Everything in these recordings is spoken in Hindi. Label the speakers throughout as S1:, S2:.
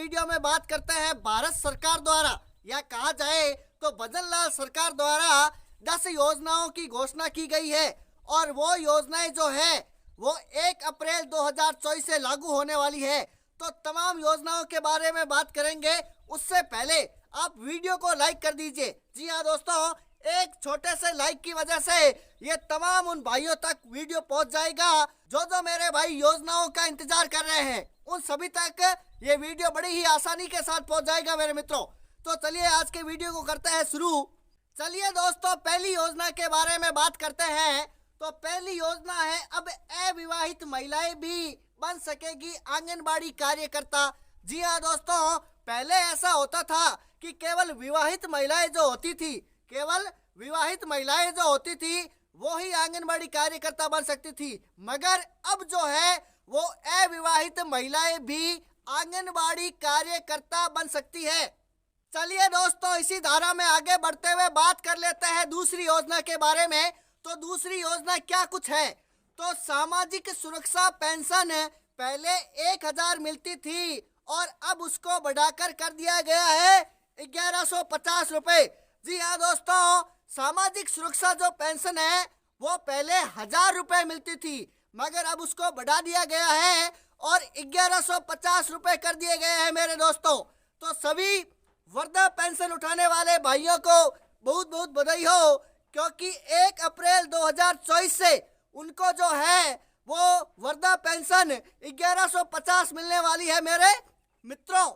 S1: वीडियो में बात करते हैं भारत सरकार द्वारा या कहा जाए तो भजन लाल सरकार द्वारा 10 योजनाओं की घोषणा की गई है और वो योजनाएं जो है वो 1 अप्रैल 2024 से लागू होने वाली है। तो तमाम योजनाओं के बारे में बात करेंगे। उससे पहले आप वीडियो को लाइक कर दीजिए। जी हाँ दोस्तों, एक छोटे से लाइक की वजह से ये तमाम उन भाइयों तक वीडियो पहुंच जाएगा जो मेरे भाई योजनाओं का इंतजार कर रहे हैं। उन सभी तक ये वीडियो बड़ी ही आसानी के साथ पहुंच जाएगा मेरे मित्रों। तो चलिए आज के वीडियो को करते हैं शुरू। चलिए दोस्तों, पहली योजना के बारे में बात करते हैं। तो पहली योजना है, अब अविवाहित महिलाएं भी बन सकेगी आंगनबाड़ी कार्यकर्ता। जी हाँ दोस्तों, पहले ऐसा होता था कि केवल विवाहित महिलाएं जो होती थी वो ही आंगनबाड़ी कार्यकर्ता बन सकती थी, मगर अब जो है वो अविवाहित महिलाएं भी आंगनबाड़ी कार्यकर्ता बन सकती है। चलिए दोस्तों, इसी धारा में आगे बढ़ते हुए बात कर लेते हैं दूसरी योजना के बारे में। तो दूसरी योजना क्या कुछ है? तो सामाजिक सुरक्षा पेंशन पहले 1000 मिलती थी और अब उसको बढ़ाकर कर दिया गया है 1150 रुपए। जी हाँ दोस्तों, सामाजिक सुरक्षा जो पेंशन है वो पहले 1000 रुपए मिलती थी, मगर अब उसको बढ़ा दिया गया है और 1150 रुपए कर दिए गए हैं मेरे दोस्तों। तो सभी वृद्धा पेंशन उठाने वाले भाइयों को बहुत बहुत बधाई हो, क्योंकि 1 अप्रैल 2024 से उनको जो है वो वृद्धा पेंशन 1150 मिलने वाली है मेरे मित्रों।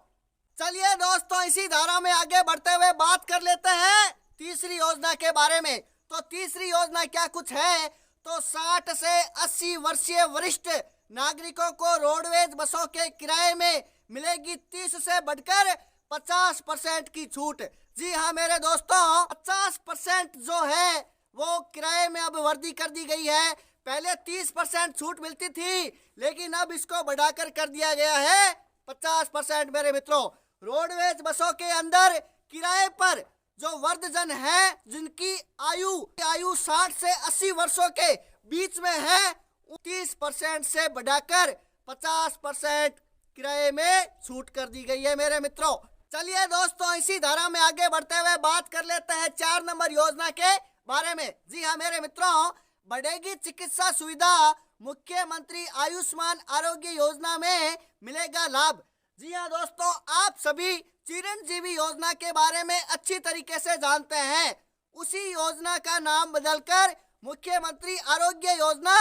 S1: चलिए दोस्तों, इसी धारा में आगे बढ़ते हुए बात कर लेते हैं तीसरी योजना के बारे में। तो तीसरी योजना क्या कुछ है? तो 60 से 80 वर्षीय वरिष्ठ नागरिकों को रोडवेज बसों के किराए में मिलेगी 30 से बढ़कर 50% की छूट। जी हाँ मेरे दोस्तों, 50% जो है वो किराए में अब वृद्धि कर दी गई है। पहले 30% छूट मिलती थी, लेकिन अब इसको बढ़ाकर कर दिया गया है 50% मेरे मित्रों। रोडवेज बसों के अंदर किराए पर जो वृद्धजन है, जिनकी आयु 60 से 80 वर्षों के बीच में है, 30% से बढ़ाकर 50% किराए में छूट कर दी गई है मेरे मित्रों। चलिए दोस्तों, इसी धारा में आगे बढ़ते हुए बात कर लेते हैं 4 नंबर योजना के बारे में। जी हाँ मेरे मित्रों, बढ़ेगी चिकित्सा सुविधा, मुख्यमंत्री आयुष्मान आरोग्य योजना में मिलेगा लाभ। जी हाँ दोस्तों, आप सभी चिरंजीवी योजना के बारे में अच्छी तरीके से जानते हैं। उसी योजना का नाम बदलकर मुख्यमंत्री आरोग्य योजना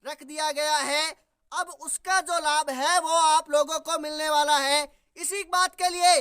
S1: रख दिया गया है। अब उसका जो लाभ है वो आप लोगों को मिलने वाला है। इसी बात के लिए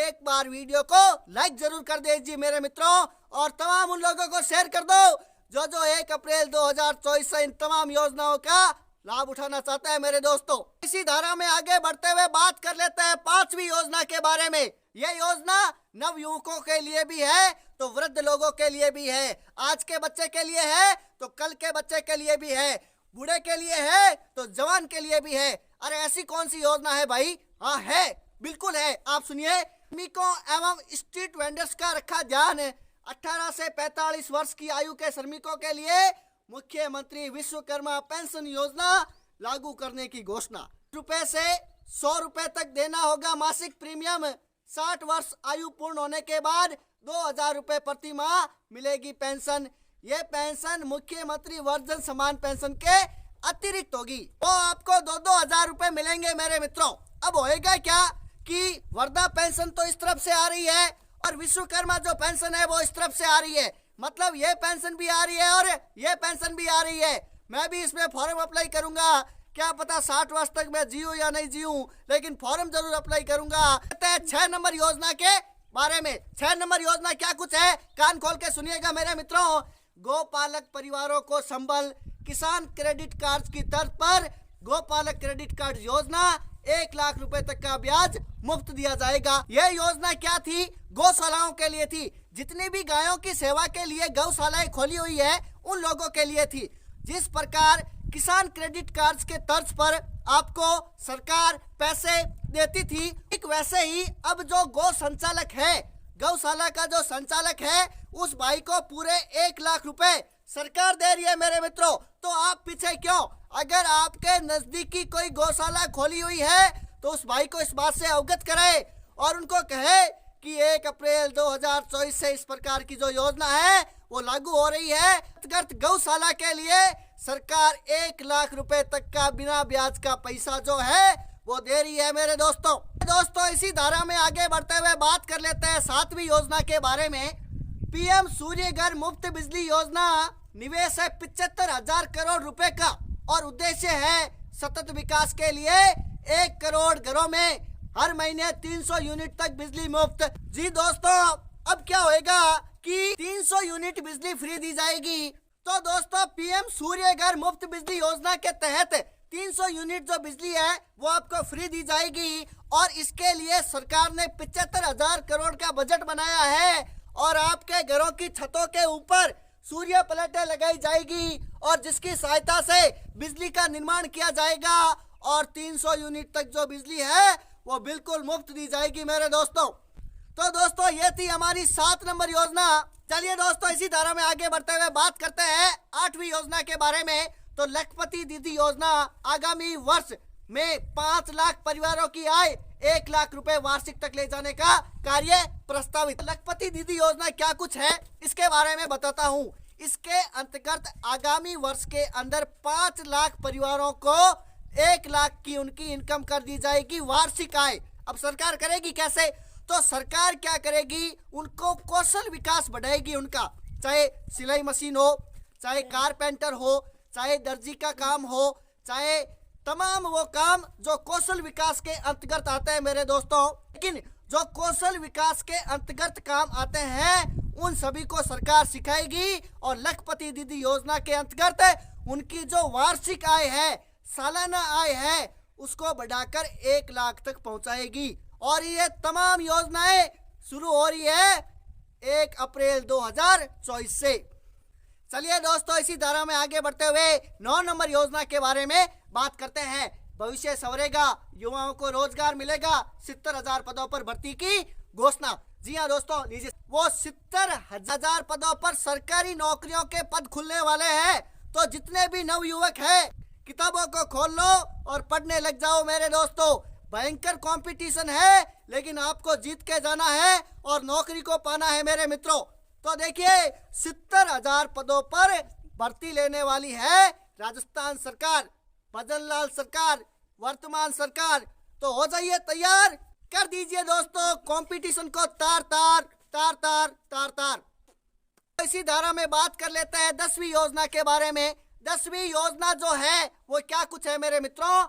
S1: एक बार वीडियो को लाइक जरूर कर दीजिए मेरे मित्रों, और तमाम उन लोगों को शेयर कर दो जो 1 अप्रैल 2024 से इन तमाम योजनाओं का लाभ उठाना चाहता है मेरे दोस्तों। इसी धारा में आगे बढ़ते हुए बात कर लेते हैं 5वीं योजना के बारे में। यह योजना नव युवकों के लिए भी है तो वृद्ध लोगों के लिए भी है। आज के बच्चे के लिए है तो कल के बच्चे के लिए भी है, बूढ़े के लिए है तो जवान के लिए भी है। अरे ऐसी कौन सी योजना है भाई? हाँ है, बिल्कुल है। आप सुनिए, श्रमिकों एवं स्ट्रीट वेंडर्स का रखा ध्यान। 18 से 45 वर्ष की आयु के श्रमिकों के लिए मुख्यमंत्री विश्वकर्मा पेंशन योजना लागू करने की घोषणा। रुपए से 100 रुपए तक देना होगा मासिक प्रीमियम। 60 वर्ष आयु पूर्ण होने के बाद 2000 रुपए प्रति माह मिलेगी पेंशन। ये पेंशन मुख्यमंत्री वर्जन समान पेंशन के अतिरिक्त होगी। तो आपको 2-2 हजार रुपए मिलेंगे मेरे मित्रों। अब होएगा क्या कि वृद्धा पेंशन तो इस तरफ से आ रही है और विश्वकर्मा जो पेंशन है वो इस तरफ से आ रही है, मतलब ये पेंशन भी आ रही है और ये पेंशन भी आ रही है। मैं भी इसमें फॉर्म अप्लाई करूंगा, क्या पता 60 वर्ष तक मैं जीऊं या नहीं जीऊं, लेकिन फॉर्म जरूर अप्लाई करूंगा। 6 नंबर योजना के बारे में। 6 नंबर योजना क्या कुछ है, कान खोल के सुनिएगा मेरे मित्रों। गोपालक परिवारों को संबल किसान क्रेडिट कार्ड की तर्ज पर गोपालक क्रेडिट कार्ड योजना 1 लाख रुपए तक का ब्याज मुफ्त दिया जाएगा। यह योजना क्या थी? गौशालाओं के लिए थी। जितनी भी गायों की सेवा के लिए गौशालाएं खोली हुई है उन लोगों के लिए थी। जिस प्रकार किसान क्रेडिट कार्ड के तर्ज पर आपको सरकार पैसे देती थी, ठीक वैसे ही अब जो गौ संचालक है, गौशाला का जो संचालक है, उस भाई को पूरे 1 लाख रुपए सरकार दे रही है मेरे मित्रों। तो आप पीछे क्यों? अगर आपके नजदीकी कोई गौशाला खोली हुई है तो उस भाई को इस बात से अवगत कराए और उनको कहे कि 1 अप्रैल 2024 से इस प्रकार की जो योजना है वो लागू हो रही है। अंतर्गत गौशाला के लिए सरकार 1 लाख रुपए तक का बिना ब्याज का पैसा जो है वो दे रही है मेरे दोस्तों। इसी धारा में आगे बढ़ते हुए बात कर लेते हैं 7वीं योजना के बारे में। पीएम सूर्य घर मुफ्त बिजली योजना, निवेश है 75,000 करोड़ रुपए का और उद्देश्य है सतत विकास के लिए 1 करोड़ घरों में हर महीने 300 यूनिट तक बिजली मुफ्त। जी दोस्तों, अब क्या होएगा कि 300 यूनिट बिजली फ्री दी जाएगी। तो दोस्तों, पीएम सूर्य घर मुफ्त बिजली योजना के तहत 300 यूनिट जो बिजली है वो आपको फ्री दी जाएगी और इसके लिए सरकार ने 75,000 करोड़ का बजट बनाया है और आपके घरों की छतों के ऊपर सूर्य प्लेटें लगाई जाएगी और जिसकी सहायता से बिजली का निर्माण किया जाएगा और 300 यूनिट तक जो बिजली है वो बिल्कुल मुफ्त दी जाएगी मेरे दोस्तों। तो दोस्तों, ये थी हमारी 7 नंबर योजना। चलिए दोस्तों, इसी धारा में आगे बढ़ते हुए बात करते हैं 8वीं योजना के बारे में। तो लखपति दीदी योजना, आगामी वर्ष में 5 लाख परिवारों की आय 1 लाख रुपए वार्षिक तक ले जाने का कार्य प्रस्तावित। लखपति दीदी योजना क्या कुछ है इसके बारे में बताता हूँ। इसके अंतर्गत आगामी वर्ष के अंदर 5 लाख परिवारों को 1 लाख की उनकी इनकम कर दी जाएगी वार्षिक आय। अब सरकार करेगी कैसे? तो सरकार क्या करेगी, उनको कौशल विकास बढ़ाएगी उनका, चाहे सिलाई मशीन हो, चाहे कारपेंटर हो, चाहे दर्जी का काम हो, चाहे तमाम वो काम जो कौशल विकास के अंतर्गत आते हैं मेरे दोस्तों। लेकिन जो कौशल विकास के अंतर्गत काम आते हैं उन सभी को सरकार सिखाएगी और लखपति दीदी योजना के अंतर्गत उनकी जो वार्षिक आय है, सालाना आय है, उसको बढ़ाकर 1 लाख तक पहुंचाएगी। और ये तमाम योजनाएं शुरू हो रही है 1 अप्रैल 2024 से। चलिए दोस्तों, इसी धारा में आगे बढ़ते हुए 9 नंबर योजना के बारे में बात करते हैं। भविष्य संवरेगा, युवाओं को रोजगार मिलेगा, 70,000 पदों पर भर्ती की घोषणा। जी हाँ दोस्तों, लीजिए, वो 70,000 पदों पर सरकारी नौकरियों के पद खुलने वाले हैं। तो जितने भी नवयुवक हैं, किताबों को खोल लो और पढ़ने लग जाओ मेरे दोस्तों। भयंकर कंपटीशन है, लेकिन आपको जीत के जाना है और नौकरी को पाना है मेरे मित्रों। तो देखिए, 70,000 पदों पर भर्ती लेने वाली है राजस्थान सरकार, भजन लाल सरकार, वर्तमान सरकार। तो हो जाइए तैयार, कर दीजिए दोस्तों कंपटीशन को तार तार तार तार तार तार। इसी धारा में बात कर लेते हैं 10वीं योजना के बारे में। 10वीं योजना जो है वो क्या कुछ है मेरे मित्रों?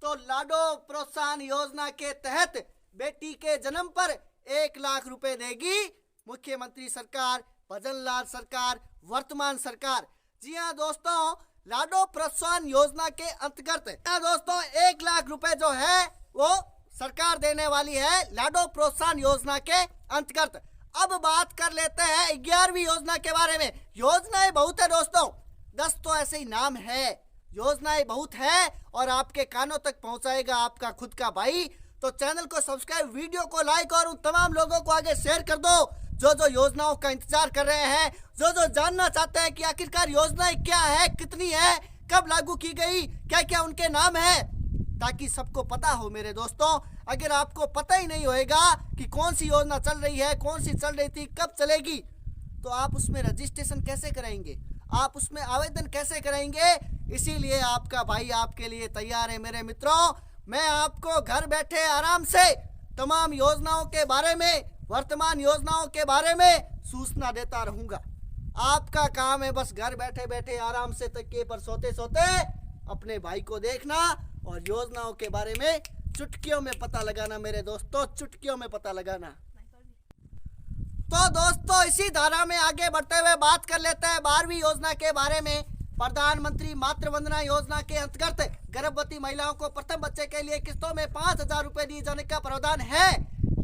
S1: तो लाडो प्रोत्साहन योजना के तहत बेटी के जन्म पर 1 लाख रुपए देगी मुख्यमंत्री सरकार, भजन लाल सरकार, वर्तमान सरकार। जी हाँ दोस्तों, लाडो प्रोत्साहन योजना के अंतर्गत दोस्तों 1 लाख रुपए जो है वो सरकार देने वाली है लाडो प्रोत्साहन योजना के अंतर्गत। अब बात कर लेते हैं 11वीं योजना के बारे में। योजनाएं बहुत है दोस्तों, 10 तो ऐसे ही नाम है, योजनाएं बहुत है और आपके कानों तक पहुंचाएगा आपका खुद का भाई। तो चैनल को सब्सक्राइब, वीडियो को लाइक और उन तमाम लोगों को आगे शेयर कर दो जो योजनाओं का इंतजार कर रहे हैं, जो जानना चाहते हैं कि आखिरकार योजनाएं क्या है, कितनी है, कब लागू की गई, क्या क्या उनके नाम है, ताकि सबको पता हो मेरे दोस्तों। अगर आपको पता ही नहीं होएगा कि कौन सी योजना चल रही है, कौन सी चल रही थी, कब चलेगी, तो आप उसमें रजिस्ट्रेशन कैसे कराएंगे, आप उसमें आवेदन कैसे कराएंगे? इसीलिए आपका भाई आपके लिए तैयार है मेरे मित्रों। मैं आपको घर बैठे आराम से तमाम योजनाओं के बारे में, वर्तमान योजनाओं के बारे में सूचना देता रहूंगा। आपका काम है बस घर बैठे बैठे आराम से तकिए पर सोते सोते अपने भाई को देखना और योजनाओं के बारे में चुटकियों में पता लगाना मेरे दोस्तों, चुटकियों में पता लगाना। तो दोस्तों, इसी धारा में आगे बढ़ते हुए बात कर लेते हैं 12वीं योजना के बारे में। प्रधानमंत्री मातृ वंदना योजना के अंतर्गत गर्भवती महिलाओं को प्रथम बच्चे के लिए किस्तों में 5,000 रुपए दिए जाने का प्रावधान है,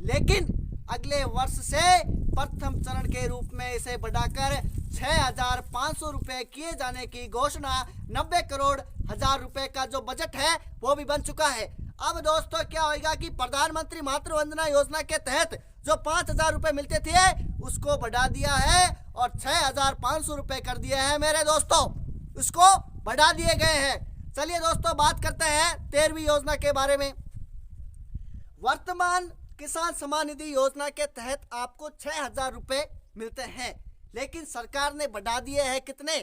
S1: लेकिन अगले वर्ष से प्रथम चरण के रूप में इसे बढ़ाकर 6,500 रुपए किए जाने की घोषणा। 90 करोड़ हजार रुपए का जो बजट है वो भी बन चुका है। अब दोस्तों क्या होगा कि प्रधानमंत्री मातृ वंदना योजना के तहत जो 5,000 रुपए मिलते थे उसको बढ़ा दिया है और 6,500 रुपए कर दिए हैं मेरे दोस्तों, उसको बढ़ा दिए गए हैं। चलिए दोस्तों, बात करते हैं 13वीं योजना के बारे में। वर्तमान किसान सम्मान निधि योजना के तहत आपको 6,000 रुपए मिलते हैं, लेकिन सरकार ने बढ़ा दिए हैं कितने,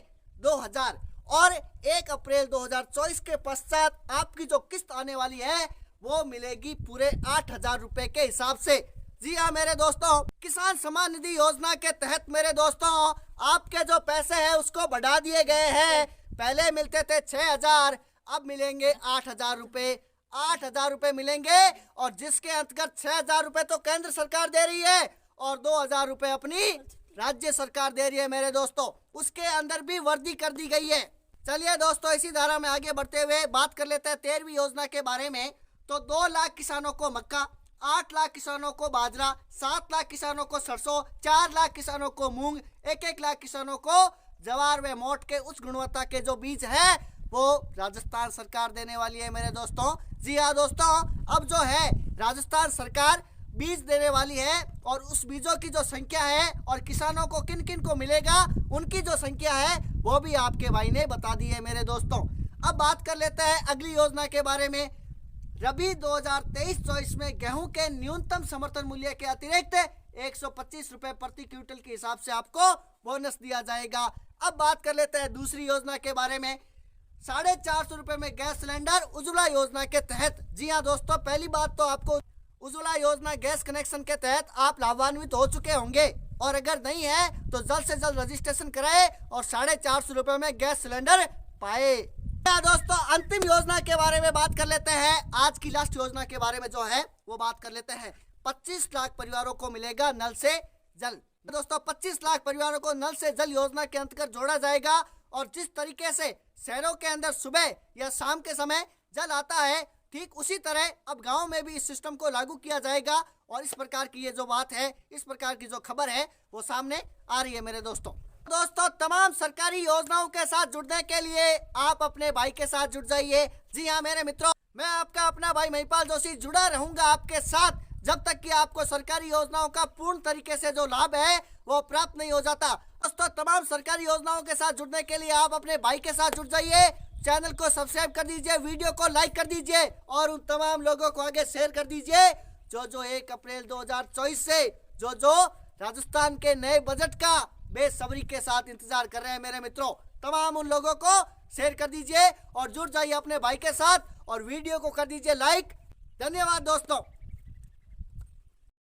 S1: 2,000। और 1 अप्रैल 2024 के पश्चात आपकी जो किस्त आने वाली है वो मिलेगी पूरे 8,000 रुपए के हिसाब से। जी हाँ मेरे दोस्तों, किसान सम्मान निधि योजना के तहत मेरे दोस्तों आपके जो पैसे हैं उसको बढ़ा दिए गए हैं। पहले मिलते थे 6,000, अब मिलेंगे 8,000 रुपए। 8,000 रुपए मिलेंगे और जिसके अंतर्गत 6,000 रुपए तो केंद्र सरकार दे रही है और 2,000 रुपए अपनी राज्य सरकार दे रही है मेरे दोस्तों। उसके अंदर भी वृद्धि कर दी गई है। चलिए दोस्तों, इसी धारा में आगे बढ़ते हुए बात कर लेते हैं 13वीं योजना के बारे में। तो 2 लाख किसानों को मक्का, 8 लाख किसानों को बाजरा, 7 लाख किसानों को सरसों, 4 लाख किसानों को मूंग, 1-1 लाख किसानों को जवार व मोट के उच्च गुणवत्ता के जो बीज है वो राजस्थान सरकार देने वाली है मेरे दोस्तों। जी हाँ दोस्तों, अब जो है राजस्थान सरकार बीज देने वाली है और उस बीजों की जो संख्या है और किसानों को किन किन को मिलेगा उनकी जो संख्या है वो भी आपके भाई ने बता दी है मेरे दोस्तों। अब बात कर लेते हैं अगली योजना के बारे में। रबी 2023-24 में गेहूं के न्यूनतम समर्थन मूल्य के अतिरिक्त 125 रुपए प्रति क्विंटल के हिसाब से आपको बोनस दिया जाएगा। अब बात कर लेते हैं दूसरी योजना के बारे में। 450 रुपए में गैस सिलेंडर उज्ज्वला योजना के तहत। जी हाँ दोस्तों, पहली बात तो आपको उज्ज्वला योजना गैस कनेक्शन के तहत आप लाभान्वित हो चुके होंगे और अगर नहीं है तो जल्द से जल्द रजिस्ट्रेशन कराए और 450 रुपए में गैस सिलेंडर पाए। दोस्तों, अंतिम योजना के बारे में बात कर लेते हैं। आज की लास्ट योजना के बारे में जो है वो बात कर लेते हैं। 25 लाख परिवारों को मिलेगा नल से जल। दोस्तों, 25 लाख परिवारों को नल से जल योजना के अंतर्गत जोड़ा जाएगा और जिस तरीके से शहरों के अंदर सुबह या शाम के समय जल आता है, ठीक उसी तरह अब गांव में भी इस सिस्टम को लागू किया जाएगा। और इस प्रकार की ये जो बात है, इस प्रकार की जो खबर है वो सामने आ रही है मेरे दोस्तों। तमाम सरकारी योजनाओं के साथ जुड़ने के लिए आप अपने भाई के साथ जुड़ जाइए। जी हाँ मेरे मित्रों, मैं आपका अपना भाई महिपाल जोशी जुड़ा रहूंगा आपके साथ जब तक कि आपको सरकारी योजनाओं का पूर्ण तरीके से जो लाभ है वो प्राप्त नहीं हो जाता। दोस्तों, तमाम सरकारी योजनाओं के साथ जुड़ने के लिए आप अपने भाई के साथ जुड़ जाइए। चैनल को सब्सक्राइब कर दीजिए, वीडियो को लाइक कर दीजिए और उन तमाम लोगों को आगे शेयर कर दीजिए जो 1 अप्रैल 2024 से जो राजस्थान के नए बजट का बेसब्री के साथ इंतजार कर रहे हैं मेरे मित्रों। तमाम उन लोगों को शेयर कर दीजिए और जुड़ जाइए अपने भाई के साथ और वीडियो को कर दीजिए लाइक। धन्यवाद दोस्तों।